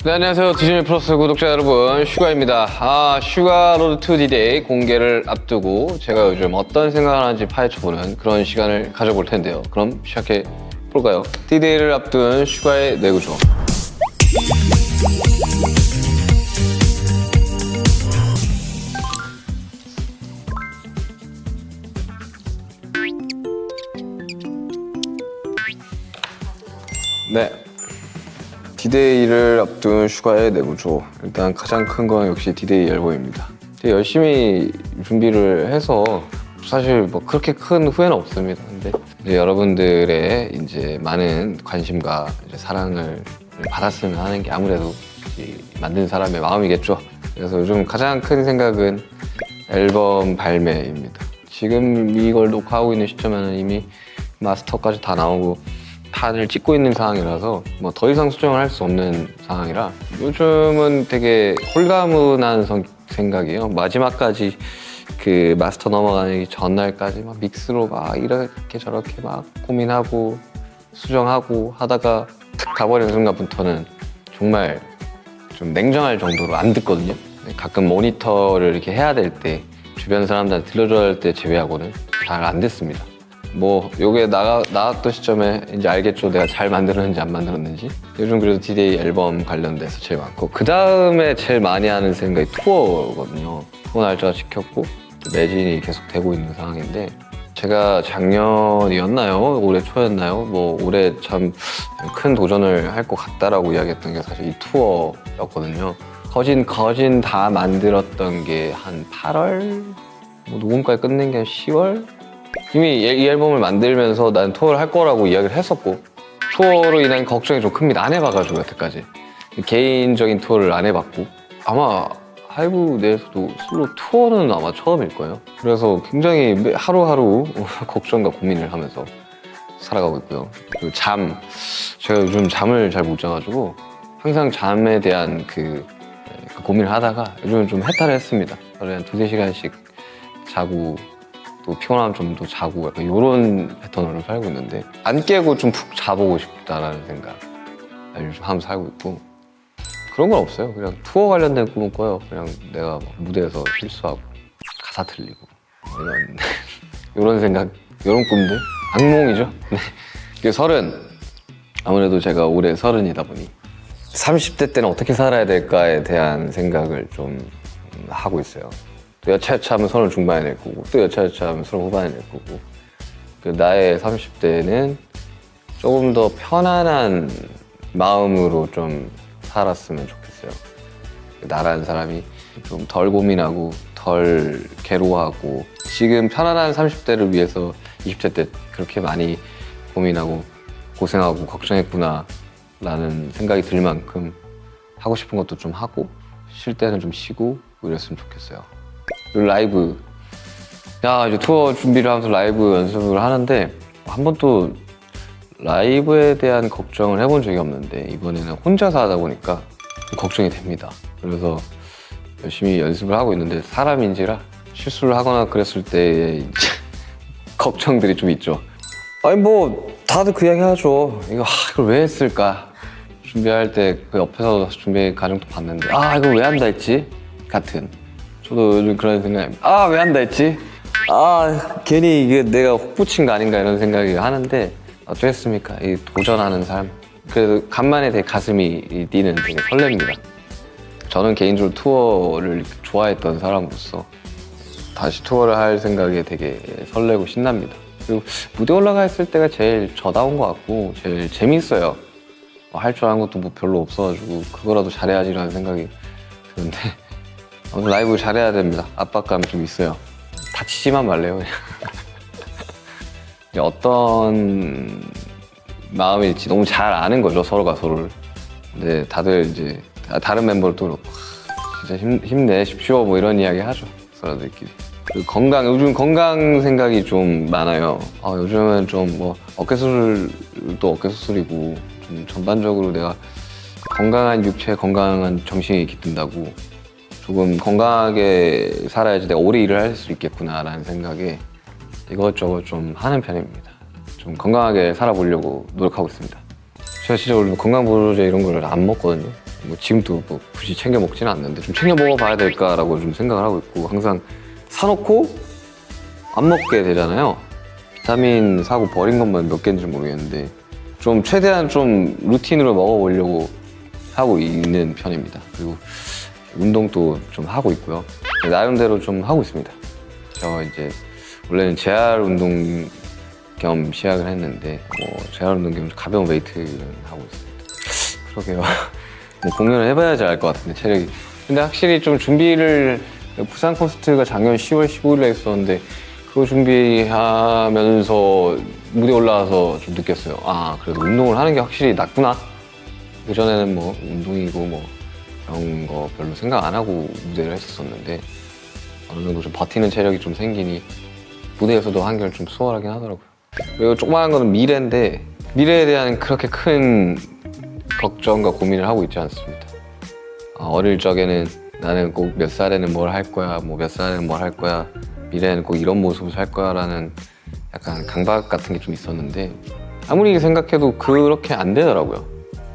네, 안녕하세요. 디즈니 플러스 구독자 여러분, 슈가입니다. 슈가 로드 투 디데이 공개를 앞두고 제가 요즘 어떤 생각을 하는지 파헤쳐보는 그런 시간을 가져볼 텐데요. 그럼 시작해 볼까요? 디데이를 앞둔 슈가의 뇌구조. 네. 디데이를 앞둔 슈가의 뇌구조. 일단 가장 큰 건 역시 디데이 앨범입니다. 되게 열심히 준비를 해서 사실 뭐 그렇게 큰 후회는 없습니다. 근데 이제 여러분들의 이제 많은 관심과 이제 사랑을 받았으면 하는 게 아무래도 이 만든 사람의 마음이겠죠. 그래서 요즘 가장 큰 생각은 앨범 발매입니다. 지금 이걸 녹화하고 있는 시점에는 이미 마스터까지 다 나오고 판을 찍고 있는 상황이라서 뭐 더 이상 수정을 할 수 없는 상황이라 요즘은 되게 홀가분한 생각이에요. 마지막까지 그 마스터 넘어가기 전날까지 막 믹스로 막 이렇게 저렇게 막 고민하고 수정하고 하다가 탁 가버리는 순간부터는 정말 좀 냉정할 정도로 안 듣거든요. 가끔 모니터를 이렇게 해야 될 때 주변 사람들한테 들려줘야 할 때 제외하고는 잘 안 듣습니다. 뭐 요게 나왔던 시점에 이제 알겠죠. 내가 잘 만들었는지 안 만들었는지. 요즘 그래도 디데이 앨범 관련돼서 제일 많고 그 다음에 제일 많이 하는 생각이 투어거든요. 투어 날짜가 지켰고 매진이 계속 되고 있는 상황인데 제가 작년이었나요? 올해 초였나요? 뭐 올해 참 큰 도전을 할 것 같다라고 이야기했던 게 사실 이 투어였거든요. 거진 다 만들었던 게 한 8월? 뭐 녹음까지 끝낸 게 한 10월? 이미 이 앨범을 만들면서 난 투어를 할 거라고 이야기를 했었고 투어로 인한 걱정이 좀 큽니다. 안 해봐가지고 여태까지 개인적인 투어를 안 해봤고 아마 하이브 내에서도 솔로 투어는 아마 처음일 거예요. 그래서 굉장히 하루하루 걱정과 고민을 하면서 살아가고 있고요. 그리고 제가 요즘 잠을 잘 못 자가지고 항상 잠에 대한 그 고민을 하다가 요즘은 좀 해탈을 했습니다. 하루에 한 2-3시간씩 자고 또 피곤하면 좀 더 자고 약간 이런 패턴으로 살고 있는데 안 깨고 좀 푹 자보고 싶다라는 생각 요즘 하면서 살고 있고 그런 건 없어요. 그냥 투어 관련된 꿈은 꿔요. 그냥 내가 막 무대에서 실수하고 가사 틀리고 이런 생각, 이런 꿈들 악몽이죠. 네. 30 아무래도 제가 올해 30이다 보니 30대 때는 어떻게 살아야 될까에 대한 생각을 좀 하고 있어요. 또 여차여차하면 30 중반에 낼 거고 또 여차여차하면 30 후반에 낼 거고 나의 30대는 조금 더 편안한 마음으로 좀 살았으면 좋겠어요. 나라는 사람이 좀 덜 고민하고 덜 괴로워하고 지금 편안한 30대를 위해서 20대 때 그렇게 많이 고민하고 고생하고 걱정했구나 라는 생각이 들 만큼 하고 싶은 것도 좀 하고 쉴 때는 좀 쉬고 이랬으면 좋겠어요. 라이브 이제 투어 준비를 하면서 라이브 연습을 하는데 한 번도 라이브에 대한 걱정을 해본 적이 없는데 이번에는 혼자서 하다 보니까 걱정이 됩니다. 그래서 열심히 연습을 하고 있는데 사람인지라 실수를 하거나 그랬을 때 걱정들이 좀 있죠. 아니 뭐 다들 그 이야기 하죠. 이걸 왜 했을까? 준비할 때 그 옆에서 준비 과정도 봤는데 이거 왜 한다 했지? 같은 저도 요즘 그런 생각입니다. 왜 한다 했지? 괜히 이게 내가 혹 붙인 거 아닌가 이런 생각이 하는데 어쩌겠습니까? 이 도전하는 삶. 그래도 간만에 되게 가슴이 뛰는 되게 설렙니다. 저는 개인적으로 투어를 좋아했던 사람으로서 다시 투어를 할 생각에 되게 설레고 신납니다. 그리고 무대 올라가 있을 때가 제일 저다운 것 같고 제일 재밌어요. 할 줄 아는 것도 뭐 별로 없어가지고 그거라도 잘해야지라는 생각이 드는데 아무튼 라이브 잘해야 됩니다. 압박감이 좀 있어요. 다치지만 말래요. 어떤 마음일지 너무 잘 아는 거죠, 서로가 서로를. 근데 다들 이제 다른 멤버들도 그렇고 진짜 힘내십시오 뭐 이런 이야기 하죠, 사람들끼리. 요즘 건강 생각이 좀 많아요. 요즘은 좀 뭐 어깨 수술도 어깨 수술이고 좀 전반적으로 내가 건강한 육체, 건강한 정신이 깃든다고 조금 건강하게 살아야지 내가 오래 일을 할 수 있겠구나라는 생각에 이것저것 좀 하는 편입니다. 좀 건강하게 살아보려고 노력하고 있습니다. 제가 진짜 원래 건강보조제 이런 걸 안 먹거든요. 뭐 지금도 뭐 굳이 챙겨 먹지는 않는데 좀 챙겨 먹어봐야 될까라고 좀 생각을 하고 있고, 항상 사놓고 안 먹게 되잖아요. 비타민 사고 버린 것만 몇 개인지 모르겠는데 좀 최대한 좀 루틴으로 먹어보려고 하고 있는 편입니다. 그리고 운동도 좀 하고 있고요. 나름대로 좀 하고 있습니다. 저 이제 원래는 재활 운동 겸 시작을 했는데 뭐 재활 운동 겸 가벼운 웨이트를 하고 있습니다. 그러게요. 뭐 공연을 해봐야지 알 것 같은데 체력이. 근데 확실히 좀 준비를 부산 콘서트가 작년 10월 15일에 했었는데 그거 준비하면서 무대 올라와서 좀 느꼈어요. 아, 그래도 운동을 하는 게 확실히 낫구나. 그전에는 뭐 운동이고 뭐 그런 거 별로 생각 안 하고 무대를 했었는데 어느 정도 좀 버티는 체력이 좀 생기니 무대에서도 한결 좀 수월하긴 하더라고요. 그리고 조그마한 거는 미래인데 미래에 대한 그렇게 큰 걱정과 고민을 하고 있지 않습니다. 어릴 적에는 나는 꼭 몇 살에는 뭘 할 거야, 뭐 몇 살에는 뭘 할 거야, 미래에는 꼭 이런 모습을 살 거야 라는 약간 강박 같은 게 좀 있었는데 아무리 생각해도 그렇게 안 되더라고요.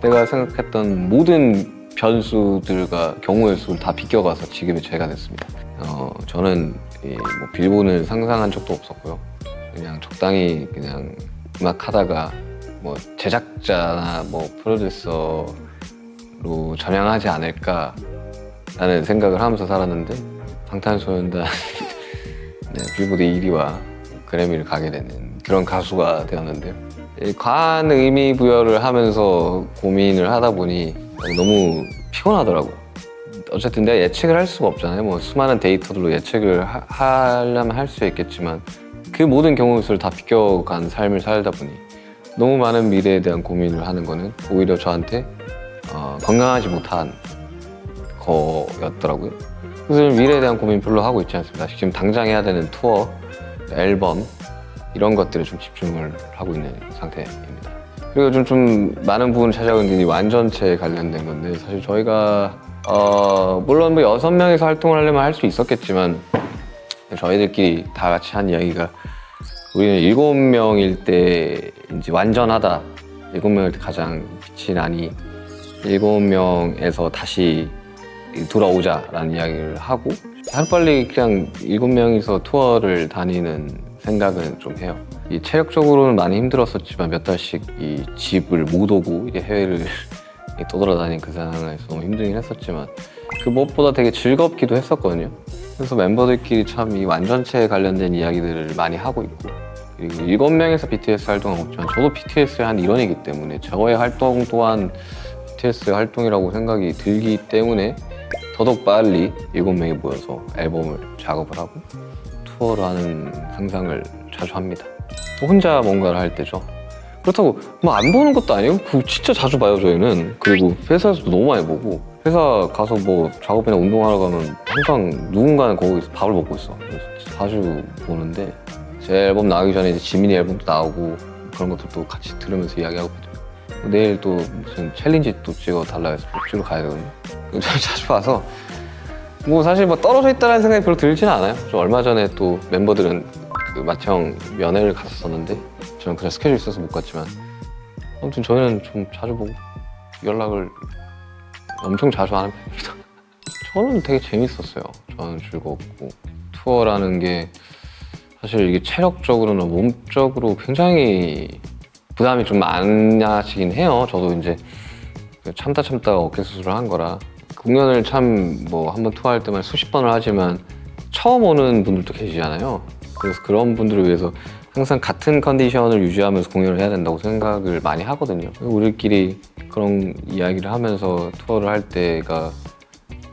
내가 생각했던 모든 변수들과 경우의 수를 다 비껴가서 지금의 제가 됐습니다. 저는 뭐 빌보는 상상한 적도 없었고요. 그냥 적당히 그냥 음악 하다가 뭐 제작자나 뭐 프로듀서로 전향하지 않을까 라는 생각을 하면서 살았는데 방탄소년단 네, 빌보드 1위와 그래미를 가게 되는 그런 가수가 되었는데요. 과한 의미 부여를 하면서 고민을 하다 보니 너무 피곤하더라고요. 어쨌든 내가 예측을 할 수가 없잖아요. 뭐 수많은 데이터들로 예측을 하려면 할 수 있겠지만 그 모든 경우의 수를 다 비껴간 삶을 살다 보니 너무 많은 미래에 대한 고민을 하는 거는 오히려 저한테 건강하지 못한 거였더라고요. 그래서 미래에 대한 고민 별로 하고 있지 않습니다. 지금 당장 해야 되는 투어, 앨범 이런 것들에 좀 집중을 하고 있는 상태입니다. 그리고 좀 많은 부분을 찾아오는 게 완전체에 관련된 건데 사실 저희가 물론 뭐 6명이서 활동을 하려면 할 수 있었겠지만 저희들끼리 다 같이 한 이야기가 우리는 7명일 때 이제 완전하다, 7명일 때 가장 빛이 나니 7명에서 다시 돌아오자라는 이야기를 하고 하루빨리 그냥 7명이서 투어를 다니는 생각은 좀 해요. 이 체력적으로는 많이 힘들었었지만 몇 달씩 이 집을 못 오고 이제 해외를 떠돌아다니는 그 상황에서 너무 힘들긴 했었지만 그 무엇보다 되게 즐겁기도 했었거든요. 그래서 멤버들끼리 참 이 완전체에 관련된 이야기들을 많이 하고 있고 그리고 7명에서 BTS 활동은 없지만 저도 BTS의 한 일원이기 때문에 저의 활동 또한 BTS의 활동이라고 생각이 들기 때문에 더더욱 빨리 7명이 모여서 앨범을 작업을 하고 투어를 하는 상상을 자주 합니다. 혼자 뭔가를 할 때죠. 그렇다고 뭐 안 보는 것도 아니고 진짜 자주 봐요 저희는. 그리고 회사에서도 너무 많이 보고 회사 가서 뭐 작업이나 운동하러 가면 항상 누군가는 거기서 밥을 먹고 있어. 그래서 자주 보는데 제 앨범 나오기 전에 이제 지민이 앨범도 나오고 그런 것들도 같이 들으면서 이야기하고 내일 또 무슨 챌린지 또 찍어달라 해서 찍으러 가야 되거든요. 자주 봐서 뭐 사실 뭐 떨어져 있다는 생각이 별로 들지는 않아요. 얼마 전에 또 멤버들은 그 마청 면회를 갔었는데 저는 그냥 스케줄 있어서 못 갔지만 아무튼 저희는 좀 자주 보고 연락을 엄청 자주 하는 편입니다. 저는 되게 재밌었어요. 저는 즐겁고 투어라는 게 사실 이게 체력적으로나 몸적으로 굉장히 부담이 좀 많아지긴 해요. 저도 이제 참다 어깨 수술을 한 거라 공연을 참 뭐 한번 투어할 때만 수십 번을 하지만 처음 오는 분들도 계시잖아요. 그래서 그런 분들을 위해서 항상 같은 컨디션을 유지하면서 공연을 해야 된다고 생각을 많이 하거든요. 우리끼리 그런 이야기를 하면서 투어를 할 때가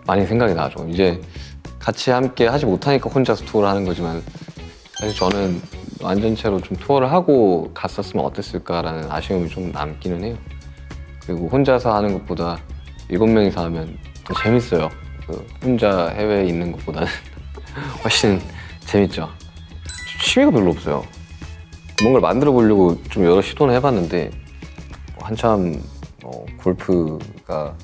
많이 생각이 나죠. 이제 같이 함께 하지 못하니까 혼자서 투어를 하는 거지만 사실 저는 완전체로 좀 투어를 하고 갔었으면 어땠을까라는 아쉬움이 좀 남기는 해요. 그리고 혼자서 하는 것보다 7명이서 하면 더 재밌어요. 혼자 해외에 있는 것보다는 훨씬 재밌죠. 취미가 별로 없어요. 뭔가를 만들어 보려고 좀 여러 시도는 해봤는데 한참 골프가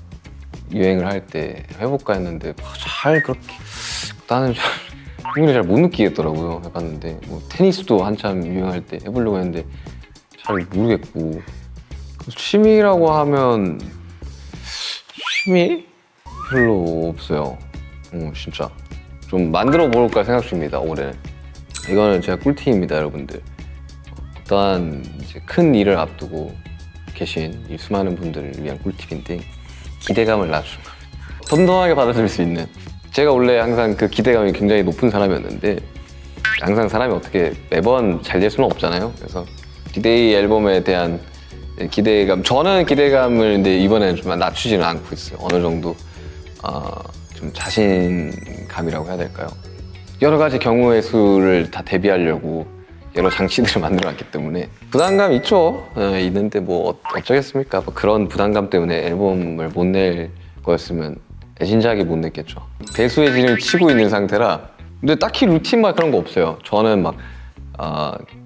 유행을 할 때 해볼까 했는데 잘 그렇게 나는 흥미를 잘 못 느끼겠더라고요. 해봤는데 뭐 테니스도 한참 유행할 때 해보려고 했는데 잘 모르겠고 취미라고 하면 취미? 별로 없어요. 진짜 좀 만들어 볼까 생각 중입니다. 올해는. 이거는 제가 꿀팁입니다, 여러분들. 어떠한 이제 큰 일을 앞두고 계신 이 수많은 분들을 위한 꿀팁인데, 기대감을 낮추는 겁니다. 덤덤하게 받아들일 수 있는. 제가 원래 항상 그 기대감이 굉장히 높은 사람이었는데, 항상 사람이 어떻게 매번 잘 될 수는 없잖아요. 그래서 디데이 앨범에 대한 기대감, 저는 기대감을 근데 이번에는 좀 낮추지는 않고 있어요. 어느 정도 좀 자신감이라고 해야 될까요? 여러 가지 경우의 수를 다 대비하려고 여러 장치들을 만들어놨기 때문에 부담감 있죠. 있는데 뭐 어쩌겠습니까? 뭐 그런 부담감 때문에 앨범을 못 낼 거였으면 애진작이 못 냈겠죠. 배수의 진을 치고 있는 상태라. 근데 딱히 루틴 막 그런 거 없어요. 저는 막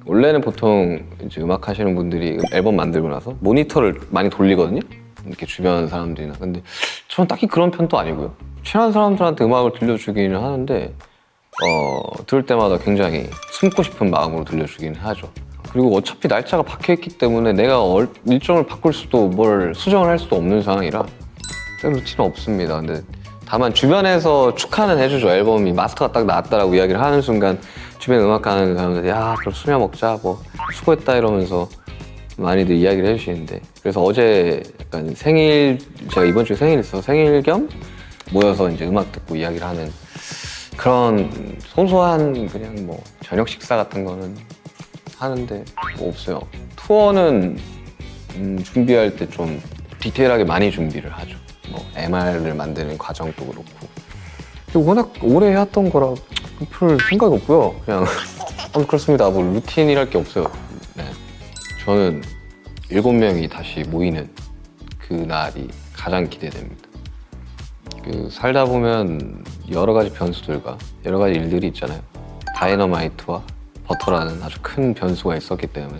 원래는 보통 이제 음악 하시는 분들이 앨범 만들고 나서 모니터를 많이 돌리거든요. 이렇게 주변 사람들이나. 근데 저는 딱히 그런 편도 아니고요. 친한 사람들한테 음악을 들려주기는 하는데 들을 때마다 굉장히 숨고 싶은 마음으로 들려주기는 하죠. 그리고 어차피 날짜가 박혀있기 때문에 내가 일정을 바꿀 수도 뭘 수정을 할 수도 없는 상황이라 루틴은 없습니다. 근데 다만 주변에서 축하는 해주죠. 앨범이 마스터가 딱 나왔다라고 이야기를 하는 순간 주변 음악하는 사람들이 야 그럼 수면 먹자 뭐 수고했다 이러면서 많이들 이야기를 해주시는데, 그래서 어제 약간 제가 이번 주에 생일이 있어서 생일 겸 모여서 이제 음악 듣고 이야기를 하는 그런 소소한 그냥 뭐 저녁 식사 같은 거는 하는데 뭐 없어요. 투어는 준비할 때 좀 디테일하게 많이 준비를 하죠. 뭐 MR을 만드는 과정도 그렇고. 그리고 워낙 오래 해왔던 거라 별 생각이 없고요. 그냥 그렇습니다. 뭐 루틴이랄 게 없어요. 네. 저는 7명이 다시 모이는 그날이 가장 기대됩니다. 살다 보면 여러 가지 변수들과 여러 가지 일들이 있잖아요. 다이너마이트와 버터라는 아주 큰 변수가 있었기 때문에.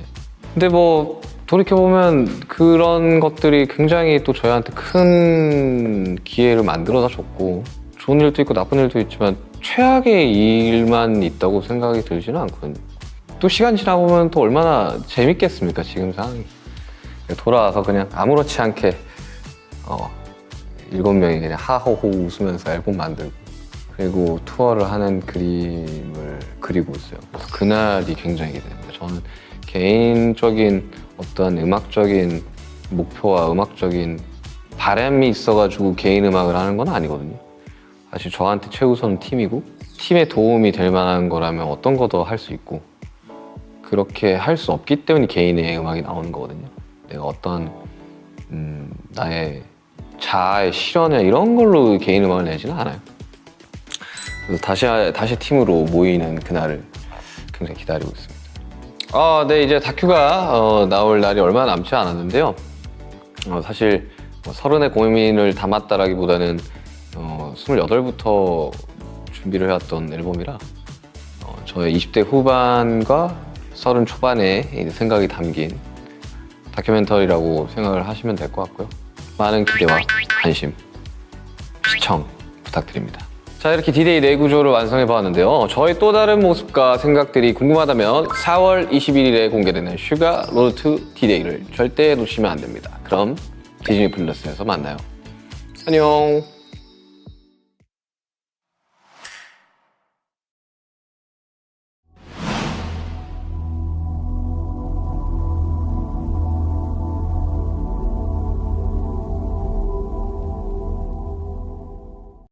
근데 뭐 돌이켜보면 그런 것들이 굉장히 또 저희한테 큰 기회를 만들어다 줬고, 좋은 일도 있고 나쁜 일도 있지만 최악의 일만 있다고 생각이 들지는 않거든요. 또 시간 지나보면 또 얼마나 재밌겠습니까, 지금 상황이. 돌아와서 그냥 아무렇지 않게 7명이 그냥 하호호 웃으면서 앨범 만들고, 그리고 투어를 하는 그림을 그리고 있어요. 그래서 그날이 굉장히 기대됩니다. 저는 개인적인 어떤 음악적인 목표와 음악적인 바람이 있어가지고 개인 음악을 하는 건 아니거든요. 사실 저한테 최우선 팀이고, 팀에 도움이 될 만한 거라면 어떤 거 더 할 수 있고, 그렇게 할 수 없기 때문에 개인의 음악이 나오는 거거든요. 내가 어떤 나의 자아의 실현이나 이런 걸로 개인 음악을 내지는 않아요. 그래서 다시 팀으로 모이는 그날을 굉장히 기다리고 있습니다. 네, 이제 다큐가 나올 날이 얼마 남지 않았는데요. 사실 30의 고민을 담았다라기보다는 28부터 준비를 해왔던 앨범이라 저의 20대 후반과 30 초반의 생각이 담긴 다큐멘터리라고 생각을 하시면 될 것 같고요. 많은 기대와 관심, 시청 부탁드립니다. 자, 이렇게 디데이 내구조를 완성해 보았는데요. 저의 또 다른 모습과 생각들이 궁금하다면 4월 21일에 공개되는 슈가 로드 투 디데이를 절대 놓치면 안 됩니다. 그럼 디즈니 플러스에서 만나요. 안녕.